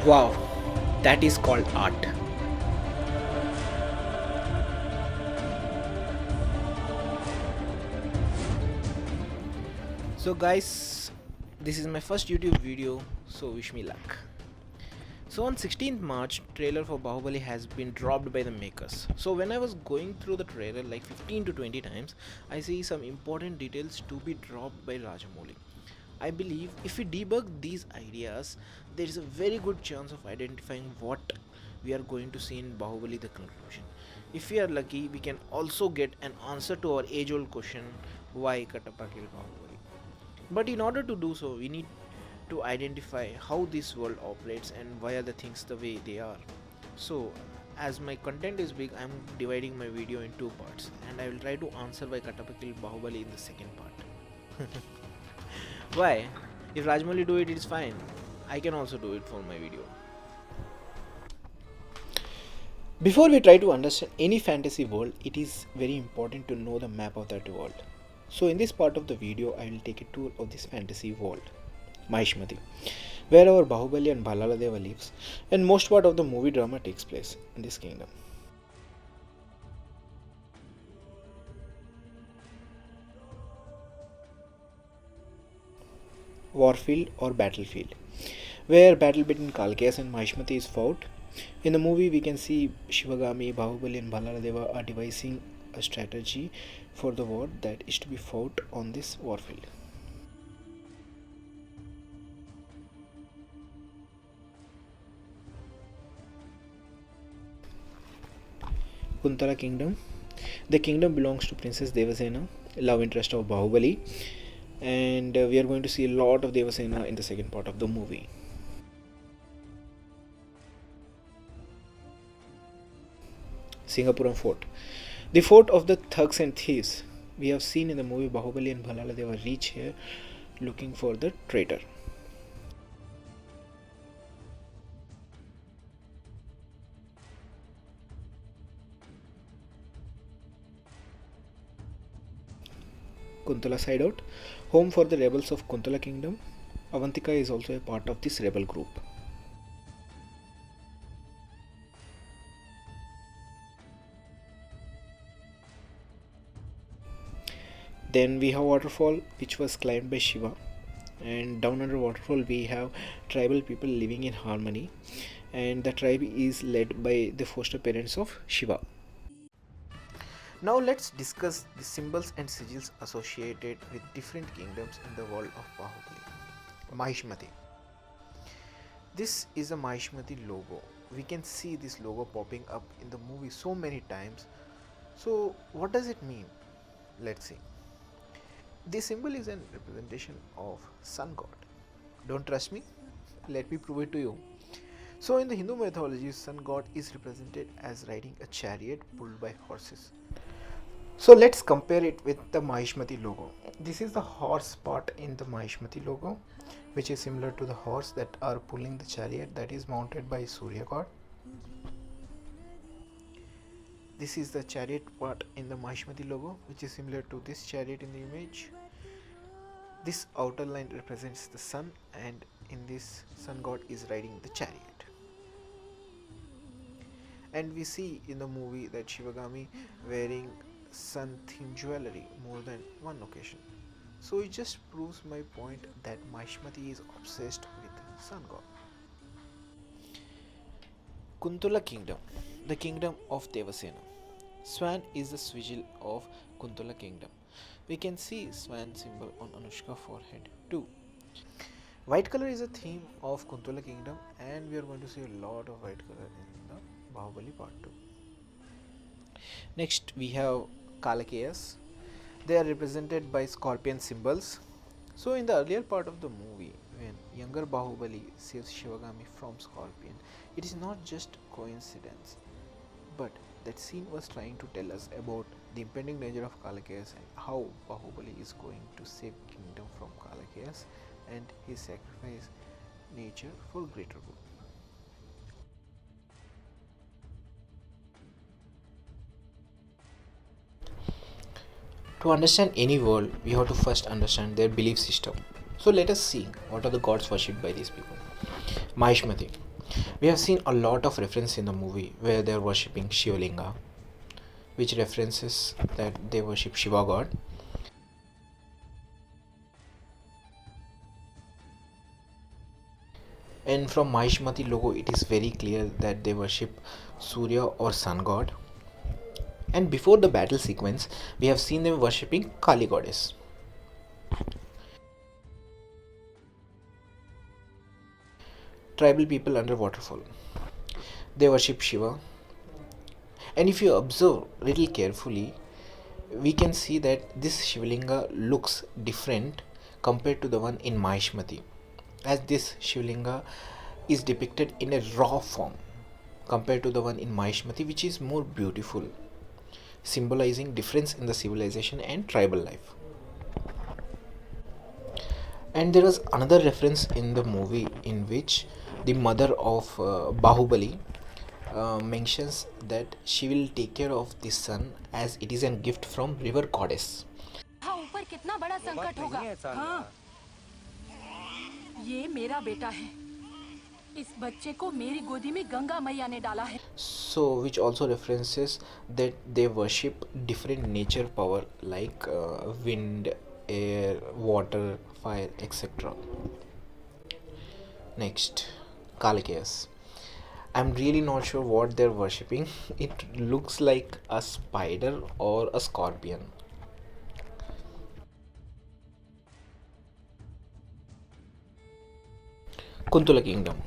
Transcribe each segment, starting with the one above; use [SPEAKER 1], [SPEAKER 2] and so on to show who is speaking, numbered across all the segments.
[SPEAKER 1] Wow, that is called art. So, guys, this is my first YouTube video, so wish me luck. So, on 16th March, trailer for Bahubali has been dropped by the makers. So, when I was going through the trailer like 15 to 20 times, I see some important details to be dropped by Rajamouli. I believe if we debug these ideas, there is a very good chance of identifying what we are going to see in Bahubali the conclusion. If we are lucky, we can also get an answer to our age old question, why Katappa killed Bahubali. But in order to do so, we need to identify how this world operates and why are the things the way they are. So, as my content is big, I'm dividing my video in two parts, and I will try to answer why Katappa killed Bahubali in the second part. Why? If Rajmouli do it, it's fine. I can also do it for my video. Before we try to understand any fantasy world, it is very important to know the map of that world. So in this part of the video, I will take a tour of this fantasy world, Mahishmati, where our Bahubali and Balaladeva lives, and most part of the movie drama takes place in this kingdom. Warfield or battlefield, where battle between Kalkayas and Mahishmati is fought. In the movie, we can see Shivagami, Bahubali, and Balaradeva are devising a strategy for the war that is to be fought on this warfield. Kuntala Kingdom. The kingdom belongs to Princess Devasena, love interest of Bahubali, and we are going to see a lot of Devasena in the second part of the movie. Singapuram Fort. The fort of the thugs and thieves. We have seen in the movie Bahubali and Balaladeva reach here looking for the traitor. Kuntala side out. Home for the rebels of Kuntala Kingdom. Avantika is also a part of this rebel group. Then we have waterfall which was climbed by Shiva, and down under waterfall we have tribal people living in harmony, and the tribe is led by the foster parents of Shiva. Now let's discuss the symbols and sigils associated with different kingdoms in the world of Bahubali. Mahishmati. This is a Mahishmati logo. We can see this logo popping up in the movie so many times. So what does it mean? Let's see. This symbol is a representation of sun god. Don't trust me? Let me prove it to you. So in the Hindu mythology, sun god is represented as riding a chariot pulled by horses. So let's compare it with the Mahishmati logo. This is the horse part in the Mahishmati logo, which is similar to the horse that are pulling the chariot that is mounted by Surya god. This is the chariot part in the Mahishmati logo, which is similar to this chariot in the image. This outer line represents the sun, and in this, sun god is riding the chariot. And we see in the movie that Shivagami wearing sun themed jewelry more than one occasion. So it just proves my point that Mahishmati is obsessed with sun god. Kuntala Kingdom, the kingdom of Devasena. Swan is the sigil of Kuntala Kingdom. We can see swan symbol on Anushka forehead too. White color is a theme of Kuntala Kingdom, and we are going to see a lot of white color in the Bahubali part 2. Next we have Kalakeyas. They are represented by scorpion symbols. So in the earlier part of the movie, when younger Bahubali saves Shivagami from Scorpion, it is not just coincidence, but that scene was trying to tell us about the impending danger of Kalakeyas and how Bahubali is going to save kingdom from Kalakeyas and his sacrifice nature for greater good. To understand any world, we have to first understand their belief system. So let us see what are the gods worshipped by these people. Mahishmati. We have seen a lot of reference in the movie where they are worshipping Shivalinga, which references that they worship Shiva god. And from Mahishmati logo, it is very clear that they worship Surya or sun god. And before the battle sequence, we have seen them worshipping Kali goddess. Tribal people under waterfall, they worship Shiva. And if you observe little carefully, we can see that this Shivlinga looks different compared to the one in Mahishmati, as this Shivlinga is depicted in a raw form compared to the one in Mahishmati, which is more beautiful, symbolizing difference in the civilization and tribal life. And there was another reference in the movie in which the mother of Bahubali mentions that she will take care of the son as it is a gift from river goddess.
[SPEAKER 2] हाँ ऊपर कितना बड़ा संकट होगा हाँ ये मेरा बेटा है इस बच्चे को मेरी गोदी में गंगा मैया ने डाला है.
[SPEAKER 1] So which also references that they worship different nature power like wind, air, water, fire, etc. Next, Kalikeas. I'm really not sure what they're worshipping. It looks like a spider or a scorpion. Kuntula Kingdom.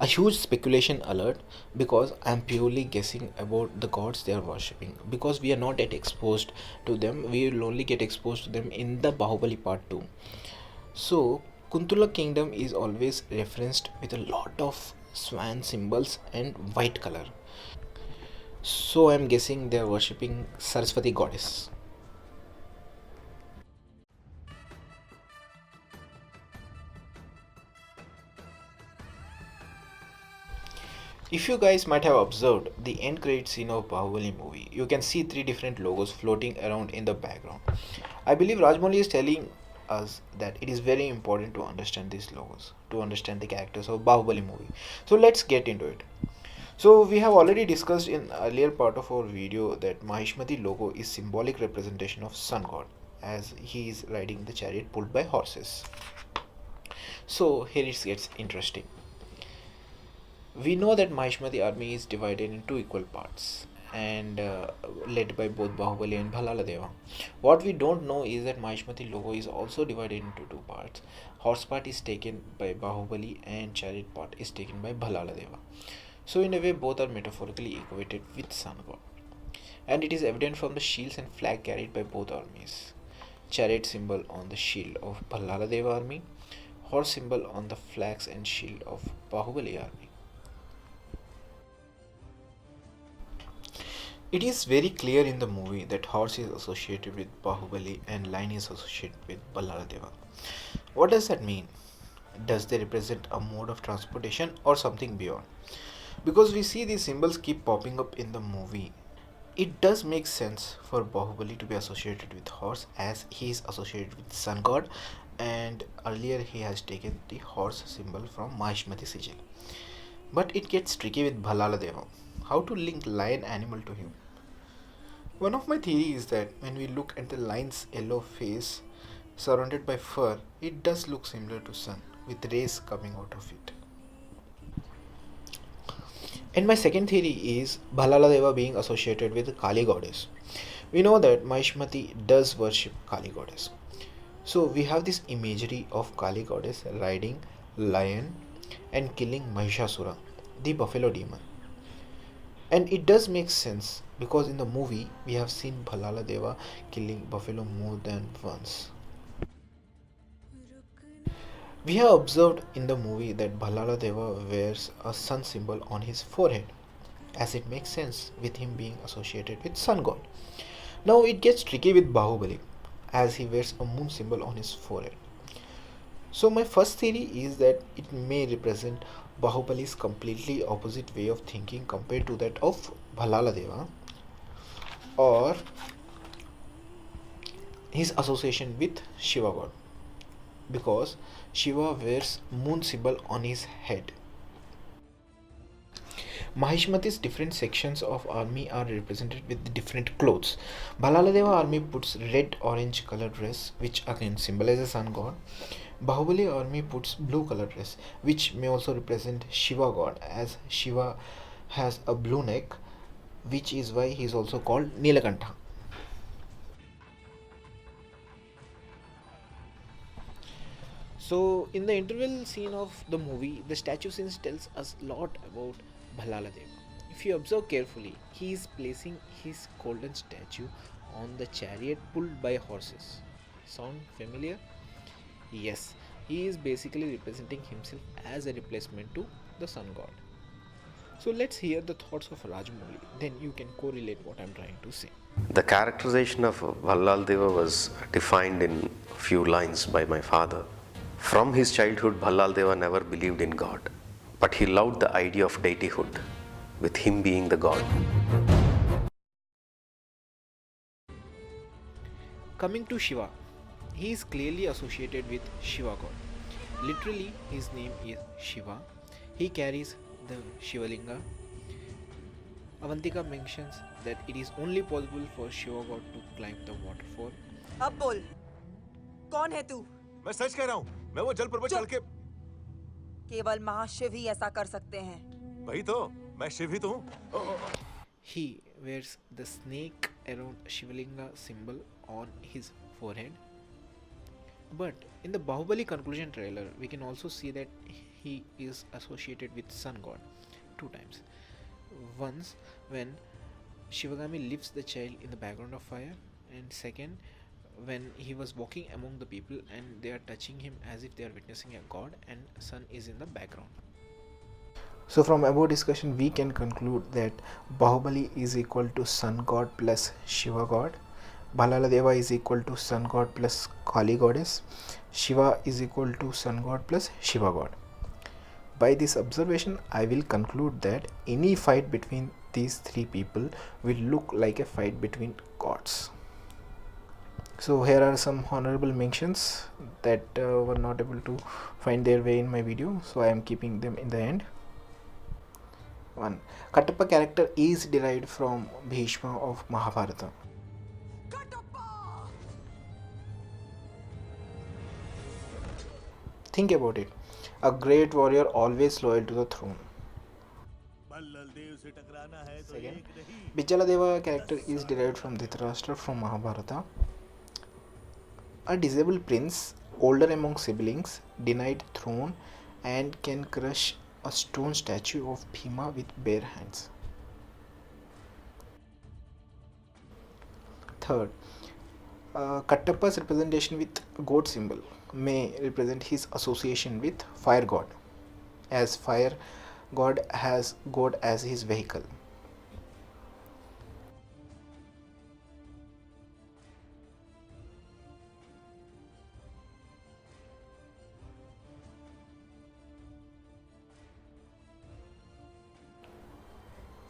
[SPEAKER 1] A huge speculation alert because I'm purely guessing about the gods they are worshipping because we are not yet exposed to them. We will only get exposed to them in the Bahubali part 2. So, Kuntula Kingdom is always referenced with a lot of swan symbols and white color. So, I'm guessing they are worshipping Saraswati goddess. If you guys might have observed the end credit scene of Bahubali movie, you can see three different logos floating around in the background. I believe Rajmouli is telling us that it is very important to understand these logos, to understand the characters of Bahubali movie. So let's get into it. So we have already discussed in earlier part of our video that Mahishmati logo is symbolic representation of sun god as he is riding the chariot pulled by horses. So here it gets interesting. We know that Mahishmati army is divided in two equal parts and led by both Bahubali and Bhalala Deva. What we don't know is that Mahishmati logo is also divided into two parts. Horse part is taken by Bahubali and chariot part is taken by Bhalala Deva. So in a way both are metaphorically equated with sun god. And it is evident from the shields and flag carried by both armies. Chariot symbol on the shield of Bhalala Deva army, horse symbol on the flags and shield of Bahubali army. It is very clear in the movie that horse is associated with Bahubali and lion is associated with Ballaradeva. What does that mean? Does they represent a mode of transportation or something beyond? Because we see these symbols keep popping up in the movie, it does make sense for Bahubali to be associated with horse as he is associated with sun god and earlier he has taken the horse symbol from Mahishmati sigil. But it gets tricky with Bhalala Deva. How to link lion animal to him? One of my theories is that when we look at the lion's yellow face surrounded by fur, it does look similar to sun with rays coming out of it. And my second theory is Bhalala Deva being associated with Kali goddess. We know that Mahishmati does worship Kali goddess. So we have this imagery of Kali goddess riding lion and killing Mahishasura, the buffalo demon. And it does make sense because in the movie we have seen Bhalala Deva killing buffalo more than once. We have observed in the movie that Bhalala Deva wears a sun symbol on his forehead, as it makes sense with him being associated with sun god. Now it gets tricky with Bahubali, as he wears a moon symbol on his forehead. So my first theory is that it may represent Bahubali's completely opposite way of thinking compared to that of Bhalala Deva, or his association with Shiva god, because Shiva wears moon symbol on his head. Mahishmati's different sections of army are represented with different clothes. Balaladeva army puts red orange color dress which again symbolizes sun god. Bahubali army puts blue color dress which may also represent Shiva god as Shiva has a blue neck, which is why he is also called Nilakantha. So, in the interval scene of the movie, the statue scene tells us a lot about Bhalala Deva. If you observe carefully, he is placing his golden statue on the chariot pulled by horses. Sound familiar? Yes, he is basically representing himself as a replacement to the sun god. So let's hear the thoughts of Rajamouli, then you can correlate what I'm trying to say.
[SPEAKER 3] The characterization of Bhalal was defined in few lines by my father. From his childhood, Bhalal never believed in God, but he loved the idea of deityhood, with him being the God.
[SPEAKER 1] Coming to Shiva, he is clearly associated with Shiva god. Literally, his name is Shiva. He carries the Shivalinga. Avantika mentions that it is only possible for Shiva god to climb the waterfall.
[SPEAKER 4] अब बोल कौन है तू?
[SPEAKER 5] मैं सच कह रहा हूँ, मैं वो जल पर्वत चढ़ के
[SPEAKER 4] केवल महाशिव ही ऐसा कर सकते हैं।
[SPEAKER 5] वही तो, मैं शिव ही तो हूँ।
[SPEAKER 1] He wears the snake around Shivalinga symbol on his forehead. But in the Bahubali conclusion trailer, we can also see that he is associated with Sun God 2 times. Once when Shivagami lifts the child in the background of fire, and second when he was walking among the people and they are touching him as if they are witnessing a god, and sun is in the background. So from above discussion we can conclude that Bahubali is equal to sun god plus Shiva god, Bhalala Deva is equal to sun god plus Kali goddess, Shiva is equal to sun god plus Shiva god. By this observation I will conclude that any fight between these 3 people will look like a fight between gods. So here are some honorable mentions that were not able to find their way in my video, so I am keeping them in the end. 1. Kattappa character is derived from Bhishma of Mahabharata. Think about it. A great warrior always loyal to the throne. Second, Bijala Deva character is derived from Dhritarashtra from Mahabharata. A disabled prince, older among siblings, denied throne and can crush a stone statue of Bhima with bare hands. Third, Kattappa's representation with goat symbol may represent his association with fire god, as fire god has goat as his vehicle.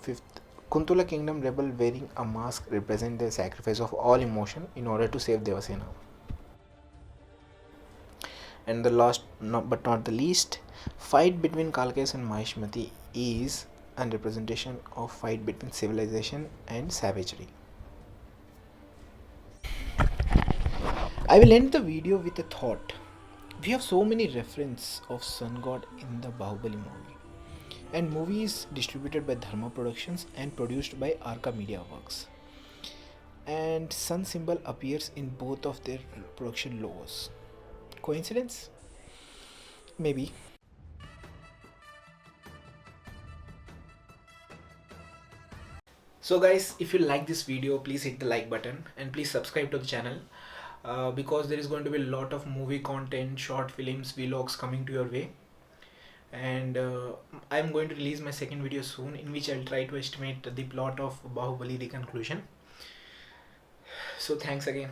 [SPEAKER 1] Fifth, Kuntula kingdom rebel wearing a mask represent the sacrifice of all emotion in order to save Devasena. And the last but not the least, fight between Kalkes and Mahishmati is a representation of fight between civilization and savagery. I will end the video with a thought. We have so many references of Sun God in the Bahubali movie. And movie is distributed by Dharma Productions and produced by Arca Media Works. And sun symbol appears in both of their production logos. Coincidence? Maybe. So guys, if you like this video, please hit the like button and please subscribe to the channel because there is going to be a lot of movie content, short films, vlogs coming to your way. And I'm going to release my second video soon, in which I'll try to estimate the plot of Bahubali, the conclusion. So thanks again.